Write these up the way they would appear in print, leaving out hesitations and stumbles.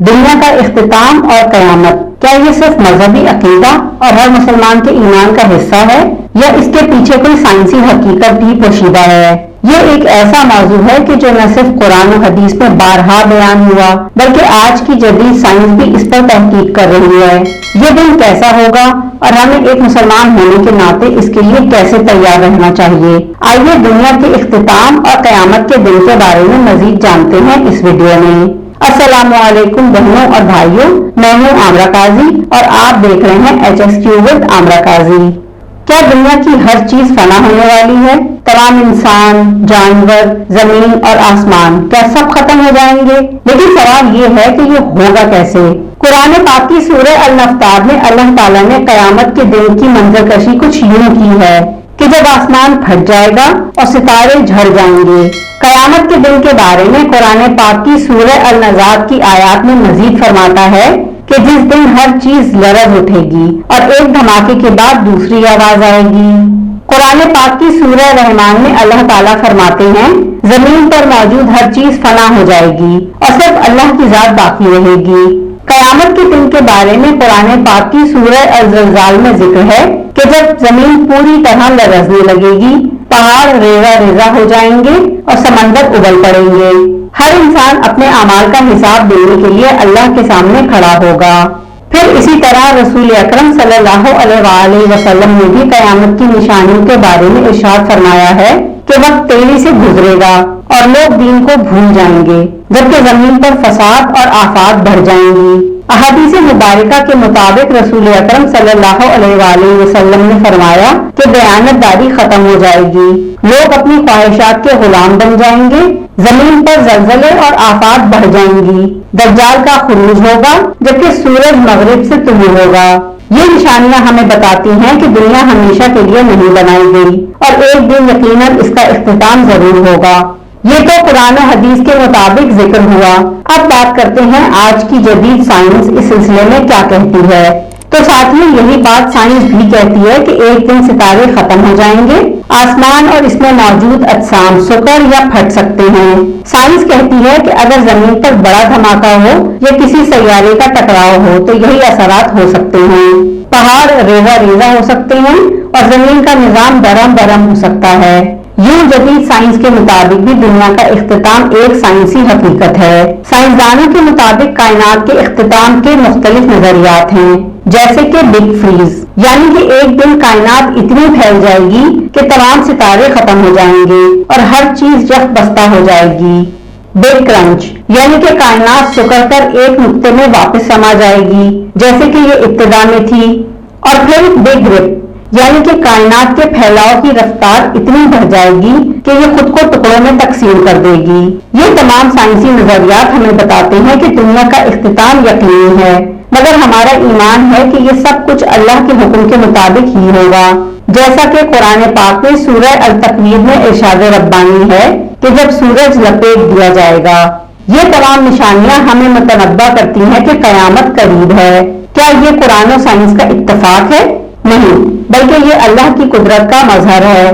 دنیا کا اختتام اور قیامت، کیا یہ صرف مذہبی عقیدہ اور ہر مسلمان کے ایمان کا حصہ ہے یا اس کے پیچھے کوئی سائنسی حقیقت بھی پوشیدہ ہے؟ یہ ایک ایسا موضوع ہے کہ جو نہ صرف قرآن و حدیث میں بارہا بیان ہوا بلکہ آج کی جدید سائنس بھی اس پر تحقیق کر رہی ہے۔ یہ دن کیسا ہوگا اور ہمیں ایک مسلمان ہونے کے ناطے اس کے لیے کیسے تیار رہنا چاہیے؟ آئیے دنیا کے اختتام اور قیامت کے دن کے بارے میں مزید جانتے ہیں اس ویڈیو میں۔ السلام علیکم بہنوں اور بھائیوں، میں ہوں عامرہ قاضی اور آپ دیکھ رہے ہیں HSQ with عامرہ قاضی۔ کیا دنیا کی ہر چیز فنا ہونے والی ہے؟ تمام انسان، جانور، زمین اور آسمان کیا سب ختم ہو جائیں گے؟ لیکن سوال یہ ہے کہ یہ ہوگا کیسے؟ قرآن پاک کی سورہ الانفطار میں اللہ تعالیٰ نے قیامت کے دن کی منظر کشی کچھ یوں کی ہے کہ جب آسمان پھٹ جائے گا اور ستارے جھڑ جائیں گے۔ قیامت کے دن کے بارے میں قرآن پاک کی سورہ النازعات کی آیات میں مزید فرماتا ہے کہ جس دن ہر چیز لرز اٹھے گی اور ایک دھماکے کے بعد دوسری آواز آئے گی۔ قرآن پاک کی سورہ رحمان میں اللہ تعالیٰ فرماتے ہیں زمین پر موجود ہر چیز فنا ہو جائے گی اور صرف اللہ کی ذات باقی رہے گی۔ قیامت کے دن کے بارے میں قرآن پاک کی سورہ الزلزال میں ذکر ہے کہ جب زمین پوری طرح لرزنے لگے گی، پہاڑ ریزہ ریزہ ہو جائیں گے اور سمندر ابل پڑیں گے۔ ہر انسان اپنے اعمال کا حساب دینے کے لیے اللہ کے سامنے کھڑا ہوگا۔ پھر اسی طرح رسول اکرم صلی اللہ علیہ وآلہ وسلم نے بھی قیامت کی نشانیوں کے بارے میں ارشاد فرمایا ہے کہ وقت تیزی سے گزرے گا اور لوگ دین کو بھول جائیں گے، جبکہ زمین پر فساد اور آفات بڑھ جائیں گی۔ احادیث مبارکہ کے مطابق رسول اکرم صلی اللہ علیہ وآلہ وسلم نے فرمایا کہ دیانتداری ختم ہو جائے گی، لوگ اپنی خواہشات کے غلام بن جائیں گے، زمین پر زلزلے اور آفات بڑھ جائیں گی، دجال کا خروج ہوگا جبکہ سورج مغرب سے طلوع ہوگا۔ یہ نشانیاں ہمیں بتاتی ہیں کہ دنیا ہمیشہ کے لیے نہیں بنائی گئی اور ایک دن یقیناً اس کا اختتام ضرور ہوگا۔ یہ تو قرآن و حدیث کے مطابق ذکر ہوا۔ اب بات کرتے ہیں آج کی جدید سائنس اس سلسلے میں کیا کہتی ہے۔ تو ساتھیوں یہی بات سائنس بھی کہتی ہے کہ ایک دن ستارے ختم ہو جائیں گے، آسمان اور اس میں موجود اجسام سکڑ یا پھٹ سکتے ہیں۔ سائنس کہتی ہے کہ اگر زمین پر بڑا دھماکہ ہو یا کسی سیارے کا ٹکراؤ ہو تو یہی اثرات ہو سکتے ہیں، پہاڑ ریزہ ریزہ ہو سکتے ہیں اور زمین کا نظام درہم برہم ہو سکتا ہے۔ یوں جدید سائنس کے مطابق بھی دنیا کا اختتام ایک سائنسی حقیقت ہے۔ سائنسدانوں کے مطابق کائنات کے اختتام کے مختلف نظریات ہیں، جیسے کہ بگ فریز، یعنی کہ ایک دن کائنات اتنی پھیل جائے گی کہ تمام ستارے ختم ہو جائیں گے اور ہر چیز یک بستہ ہو جائے گی۔ بگ کرنچ، یعنی کہ کائنات سکڑ کر ایک نقطے میں واپس سما جائے گی جیسے کہ یہ ابتدا میں تھی۔ اور پھر بگ رپ، یعنی کہ کائنات کے پھیلاؤ کی رفتار اتنی بڑھ جائے گی کہ یہ خود کو ٹکڑوں میں تقسیم کر دے گی۔ یہ تمام سائنسی نظریات ہمیں بتاتے ہیں کہ دنیا کا اختتام یقینی ہے، مگر ہمارا ایمان ہے کہ یہ سب کچھ اللہ کے حکم کے مطابق ہی ہوگا، جیسا کہ قرآن پاک میں سورہ التکویر میں ارشاد ربانی ہے کہ جب سورج لپیٹ دیا جائے گا۔ یہ تمام نشانیاں ہمیں متنبہ کرتی ہیں کہ قیامت قریب ہے۔ کیا یہ قرآن و سائنس کا اتفاق ہے؟ نہیں، بلکہ یہ اللہ کی قدرت کا مظہر ہے۔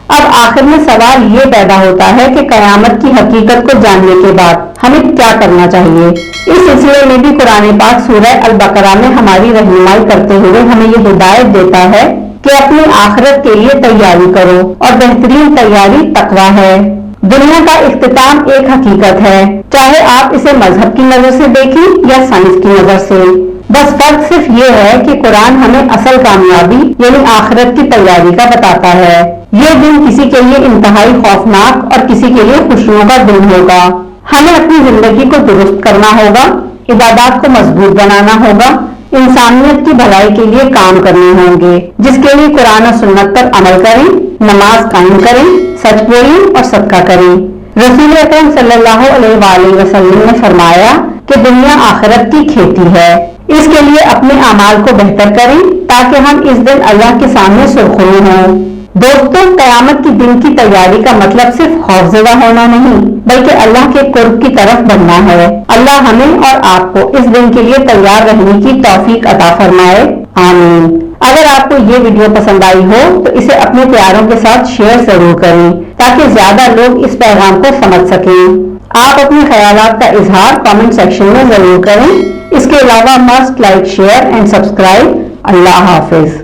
اب آخر میں سوال یہ پیدا ہوتا ہے کہ قیامت کی حقیقت کو جاننے کے بعد ہمیں کیا کرنا چاہیے؟ اس سلسلے میں بھی قرآن پاک سورہ البقرہ میں ہماری رہنمائی کرتے ہوئے ہمیں یہ ہدایت دیتا ہے کہ اپنی آخرت کے لیے تیاری کرو اور بہترین تیاری تقویٰ ہے۔ دنیا کا اختتام ایک حقیقت ہے، چاہے آپ اسے مذہب کی نظر سے دیکھیں یا سائنس کی نظر سے۔ بس فرق صرف یہ ہے کہ قرآن ہمیں اصل کامیابی یعنی آخرت کی تیاری کا بتاتا ہے۔ یہ دن کسی کے لیے انتہائی خوفناک اور کسی کے لیے خوشیوں کا دن ہوگا۔ ہمیں اپنی زندگی کو درست کرنا ہوگا، عبادات کو مضبوط بنانا ہوگا، انسانیت کی بھلائی کے لیے کام کرنے ہوں گے، جس کے لیے قرآن و سنت پر عمل کریں، نماز قائم کریں، سچ بولیں اور صدقہ کریں۔ رسول اکرم صلی اللہ علیہ وآلہ وسلم نے فرمایا کہ دنیا آخرت کی کھیتی ہے، اس کے لیے اپنے اعمال کو بہتر کریں تاکہ ہم اس دن اللہ کے سامنے سرخرو ہوں۔ دوستوں، قیامت کے دن کی تیاری کا مطلب صرف خوفزدہ ہونا نہیں بلکہ اللہ کے قرب کی طرف بڑھنا ہے۔ اللہ ہمیں اور آپ کو اس دن کے لیے تیار رہنے کی توفیق عطا فرمائے، آمین۔ اگر آپ کو یہ ویڈیو پسند آئی ہو تو اسے اپنے پیاروں کے ساتھ شیئر ضرور کریں تاکہ زیادہ لوگ اس پیغام کو سمجھ سکیں۔ آپ اپنے خیالات کا اظہار کامنٹ سیکشن میں ضرور کریں. اس کے علاوہ must like share and subscribe. اللہ حافظ.